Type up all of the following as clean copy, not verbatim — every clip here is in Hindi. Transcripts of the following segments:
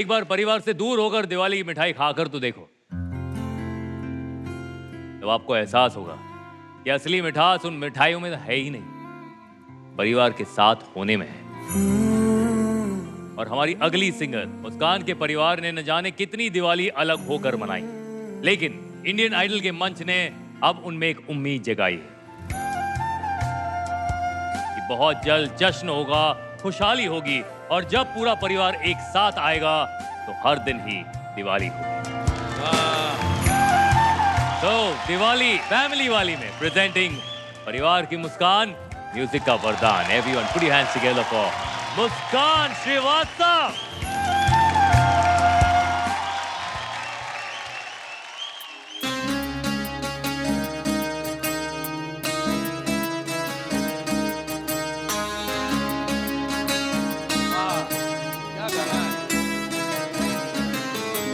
एक बार परिवार से दूर होकर दिवाली की मिठाई खाकर तो देखो, तब आपको एहसास होगा कि असली मिठास उन मिठाइयों में है ही नहीं, परिवार के साथ होने में है। और हमारी अगली सिंगर मुस्कान के परिवार ने न जाने कितनी दिवाली अलग होकर मनाई, लेकिन इंडियन आइडल के मंच ने अब उनमें एक उम्मीद जगाई है कि बहुत जल्द जश्न होगा, खुशहाली होगी, और जब पूरा परिवार एक साथ आएगा तो हर दिन ही दिवाली होगी। तो दिवाली फैमिली वाली में प्रेजेंटिंग परिवार की मुस्कान, म्यूजिक का वरदान। Everyone put your hands together for Muskan Shrivastava.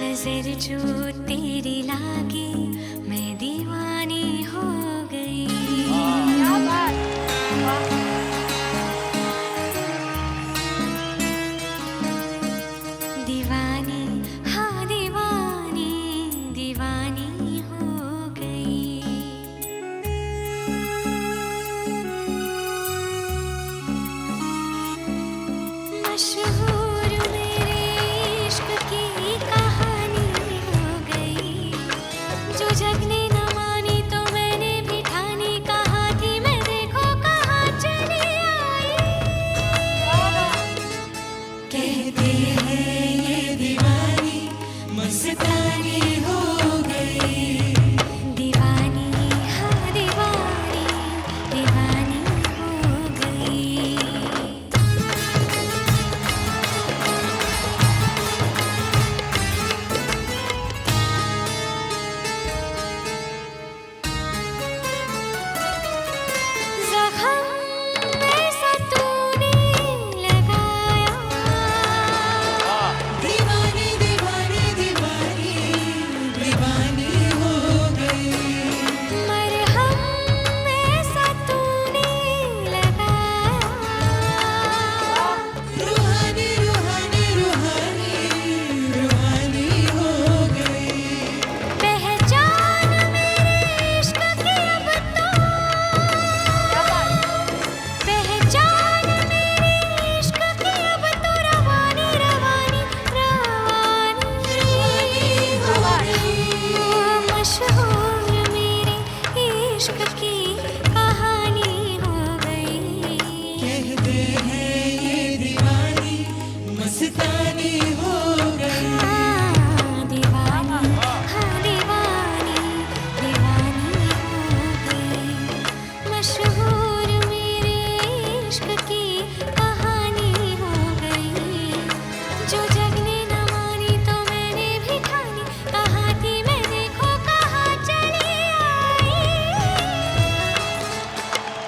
नजर जो तेरी लागी मैं दीवानी हो गई। क्या बात। दीवानी हाँ दीवानी दीवानी हो गई। मशहूर मेरे इश्क की कहानी हो गई। जो जग ने न मानी तो मैंने भी ठानी, कहा थी मैं देखो कहाँ चली आई। कहते हैं ये दीवानी मस्तानी हो गई। दीवानी हाँ दीवानी दीवानी हो गई। ज़ख्म ऐसा तूने लगाया। दीवानी दीवानी दीवानी दीवानी हो गई। मरहम ऐसा तूने लगाया। रूहानी रूहानी रूहानी रूहानी हो गई। पहचान मेरे इश्क की अब तो, पहचान मेरे इश्क की अब तो रवानी रवानी रवानी हो गई। मशहूर मेरे इश्क की कहानी हो गई। कहते हैं ये दीवानी मस्तानी हो गई। दीवानी हाँ दीवानी दीवानी हो गई। मशहूर मेरे इश्क की कहानी हो गई। जो जग ने न मानी तो मैंने भी ठानी, कहा थी मैं देखो कहाँ चली आई।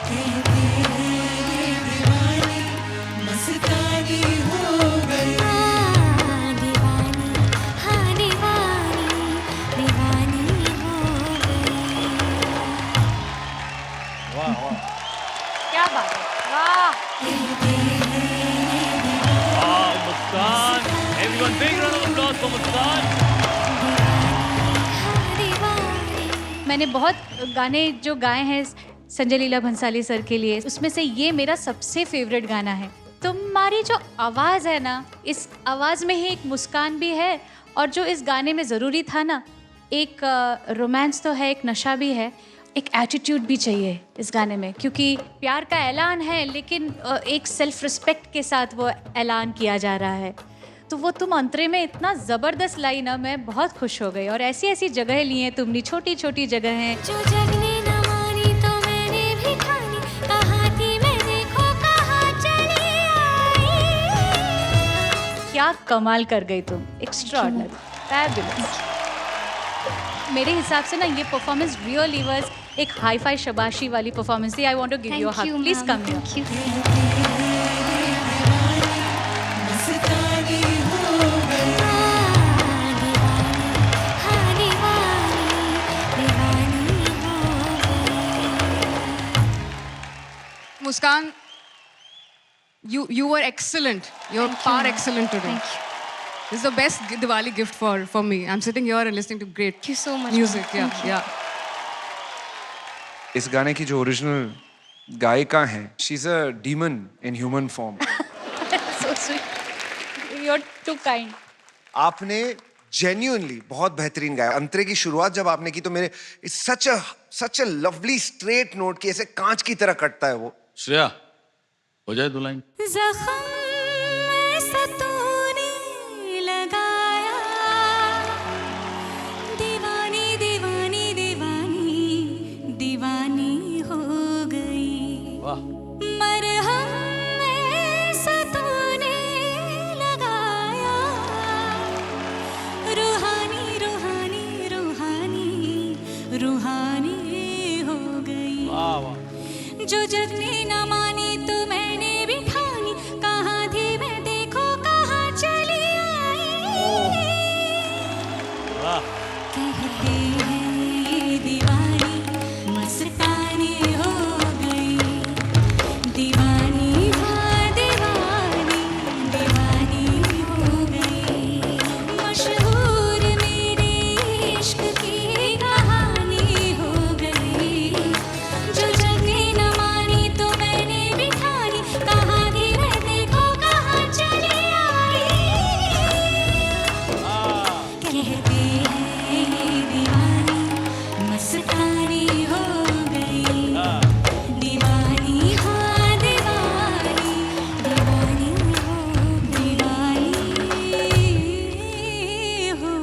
कहते हैं ये दीवानी मस्तानी हो गई। दीवानी हाँ दीवानी दीवानी हो गई। क्या बात है, वाह। Muskan, everyone big round of applause for Muskan. मैंने बहुत गाने जो गाए हैं संजय लीला भंसाली सर के लिए, उसमें से ये मेरा सबसे फेवरेट गाना है। तुम्हारी जो आवाज़ है ना, इस आवाज़ में ही एक मुस्कान भी है, और जो इस गाने में ज़रूरी था ना, एक रोमांस तो है, एक नशा भी है, एक एटीट्यूड भी चाहिए इस गाने में, क्योंकि प्यार का ऐलान है लेकिन एक सेल्फ रिस्पेक्ट के साथ वो ऐलान किया जा रहा है। तो वो तुम अंतरे में इतना ज़बरदस्त लाई ना, मैं बहुत खुश हो गई। और ऐसी ऐसी जगह ली हैं तुमने, छोटी छोटी जगह हैं। जो जग ने न मानी तो मैंने भी ठानी, कहा थी मैं देखो कहाँ चली आई। क्या कमाल कर गई तुम, एक्स्ट्राऑर्डिनरी, फैबुलस। मेरे हिसाब से ना ये परफॉर्मेंस रियली वाज एक हाई फाई शबाशी वाली परफॉर्मेंस थी। I want to give you a hug, please come here. Muskan, you were excellent. You're par excellent today. Thank you. This is the best Diwali gift for me. I'm sitting here and listening to great Thank you so much. music. Yeah. इस गाने की जो ओरिजिनल गायिका हैं, she's a demon in human form. So sweet. You're too kind. आपने genuinely बहुत बेहतरीन गाया. अंतरे की शुरुआत जब आपने की तो मेरे it's such a lovely straight note कि ऐसे कांच की तरह कटता है वो. श्रेया हो जाए 2 लाइन. जख्म ऐसा तूने लगाया, दीवानी दीवानी दीवानी दीवानी हो गई. वाह. मरहम ऐसा तूने लगाया, रूहानी रूहानी रूहानी रूहानी हो गई. वाह वाह. जो जग ने न मानी तो मैंने भी ठानी, कहाँ थी मैं देखो कहाँ चली आई. वाह. कहते हैं ये दीवानी मस्तानी हो गई, दीवानी हाँ दीवानी दीवानी हो गई. मशहूर मेरे इश्क की कहानी हो गई. जो जग ने न मानी तो मैंने भी ठानी, कहाँ थी मैं देखो कहाँ चली आई. कहते हैं ये दीवानी मस्तानी हो गई, दीवानी हाँ दीवानी दीवानी हो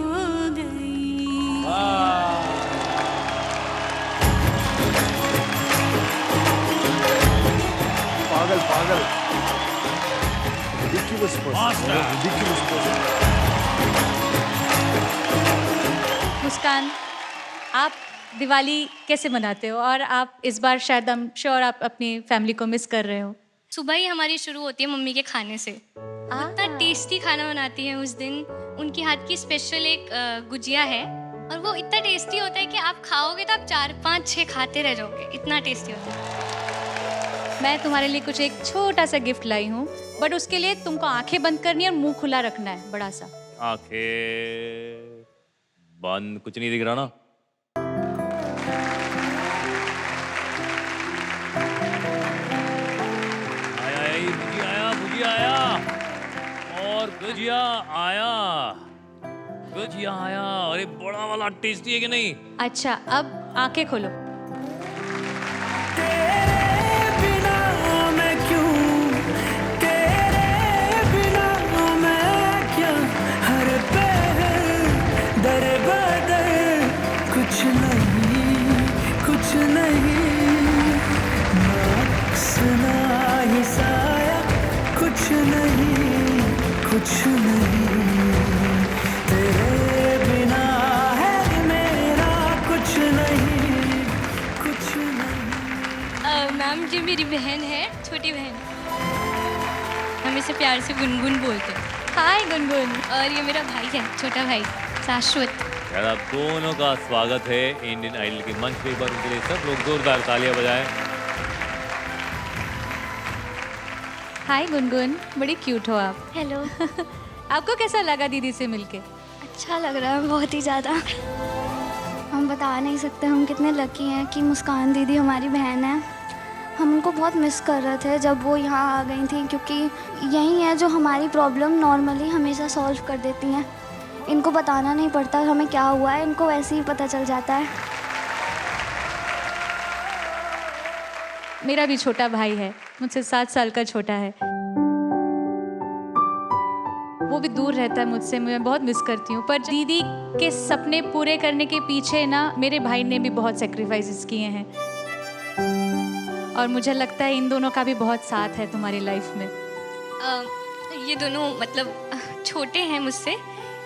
गई. पागल. Ridiculous person. Ridiculous person. मुस्कान, आप दिवाली कैसे मनाते हो? और आप इस बार शायद I'm sure आप अपनी फैमिली को मिस कर रहे हो. सुबह ही हमारी शुरू होती है मम्मी के खाने से. इतना टेस्टी खाना बनाती है उस दिन. उनकी हाथ की स्पेशल एक गुजिया है और वो इतना टेस्टी होता है कि आप खाओगे तो आप 4, 5, 6 खाते रह जाओगे. इतना टेस्टी होता है. मैं तुम्हारे लिए कुछ एक छोटा सा गिफ्ट लाई हूँ, बट उसके लिए तुमको आंखें बंद करनी है और मुंह खुला रखना है, बड़ा सा. आंखें बंद. कुछ नहीं दिख रहा ना. भुजिया आया और गुजिया आया. अरे बड़ा वाला टेस्टी है कि नहीं? अच्छा, अब आंखें खोलो. मैम जी मेरी बहन है, छोटी बहन. हम इसे प्यार से गुनगुन बोलते हैं. हाय गुनगुन. और ये मेरा भाई है, छोटा भाई शाश्वत. यार आप दोनों का स्वागत है इंडियन आइडल के मंच पे. एक बार उनके लिए सब लोग जोरदार तालियां बजाएं. हाय गुनगुन, बड़ी क्यूट हो आप. हेलो. आपको कैसा लगा दीदी से मिलके? अच्छा लग रहा है बहुत ही ज़्यादा. हम बता नहीं सकते हम कितने लकी हैं कि मुस्कान दीदी हमारी बहन है. हम उनको बहुत मिस कर रहे थे जब वो यहाँ आ गई थी, क्योंकि यही है जो हमारी प्रॉब्लम नॉर्मली हमेशा सॉल्व कर देती हैं. इनको बताना नहीं पड़ता हमें क्या हुआ है, इनको वैसे ही पता चल जाता है. मेरा भी छोटा भाई है, मुझसे 7 साल का छोटा है. वो भी दूर रहता है मुझसे, मैं बहुत मिस करती हूँ. पर दीदी के सपने पूरे करने के पीछे ना मेरे भाई ने भी बहुत सेक्रीफाइसेस किए हैं, और मुझे लगता है इन दोनों का भी बहुत साथ है तुम्हारी लाइफ में. ये दोनों मतलब छोटे हैं मुझसे,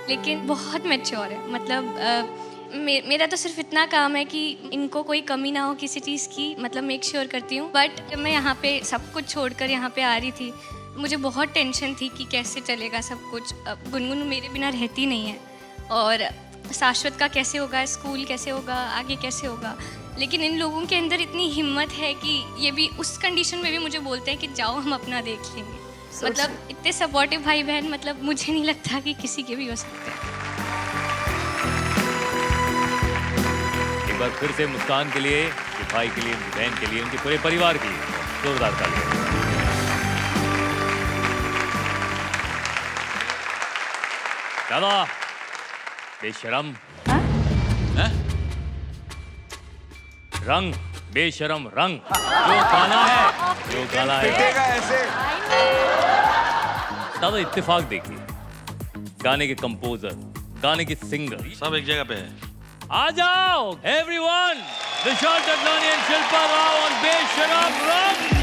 लेकिन बहुत मैच्योर है. मतलब मेरा तो सिर्फ इतना काम है कि इनको कोई कमी ना हो किसी चीज़ की, मतलब मेक श्योर करती हूँ. बट जब मैं यहाँ पे सब कुछ छोड़कर यहाँ पे आ रही थी, मुझे बहुत टेंशन थी कि कैसे चलेगा सब कुछ. गुनगुन मेरे बिना रहती नहीं है, और शाश्वत का कैसे होगा, स्कूल कैसे होगा, आगे कैसे होगा. लेकिन इन लोगों के अंदर इतनी हिम्मत है कि ये भी उस कंडीशन में भी मुझे बोलते हैं कि जाओ हम अपना देख लेंगे. मतलब इतने सपोर्टिव भाई बहन, मतलब मुझे नहीं लगता कि किसी के भी हो सकते हैं। एक बार फिर से मुस्कान के लिए, उनके भाई के लिए, उनकी बहन के लिए, उनके पूरे परिवार के लिए जोरदार तालियां। दादा बेशरम, हैं? रंग बेशरम रंग, जो गाना है, जो गाना है। पिटेगा ऐसे। दादा इत्तेफाक देखिए, गाने के कंपोजर, गाने के सिंगर सब एक जगह पे है। आ जाओ everyone, Vishal Dadlani and Shilpa Rao on बेशरम रंग।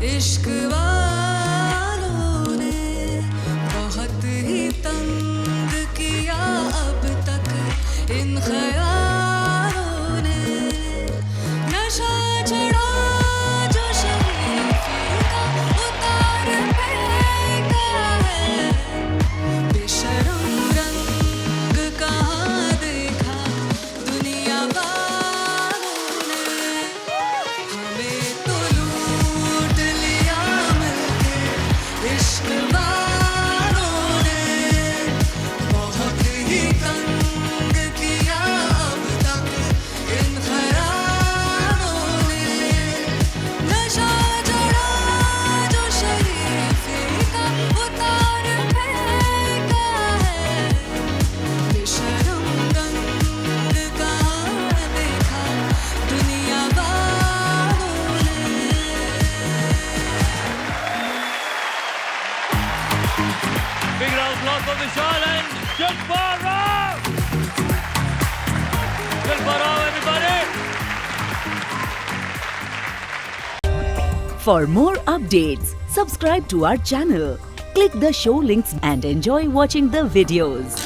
इश्क वालों ने बहुत ही तंग किया अब तक इन ख्यालों ने, नशा चढ़ा जो शरीफी का उतार फेंका है, बेशरम रंग कहाँ देखा दुनिया वालों ने, हमें तो लूट लिया मिलके इश्क वालों ने, बहुत ही तंग किया अब तक इन ख्यालों ने, नशा चढ़ा जो शरीफी का उतार फेंका है, बेशरम रंग कहाँ देखा दुनिया वालों ने। Big round of applause for Vishal and Shilpa Rao. Shilpa Rao, everybody. For more updates, subscribe to our channel, click the show links and enjoy watching the videos.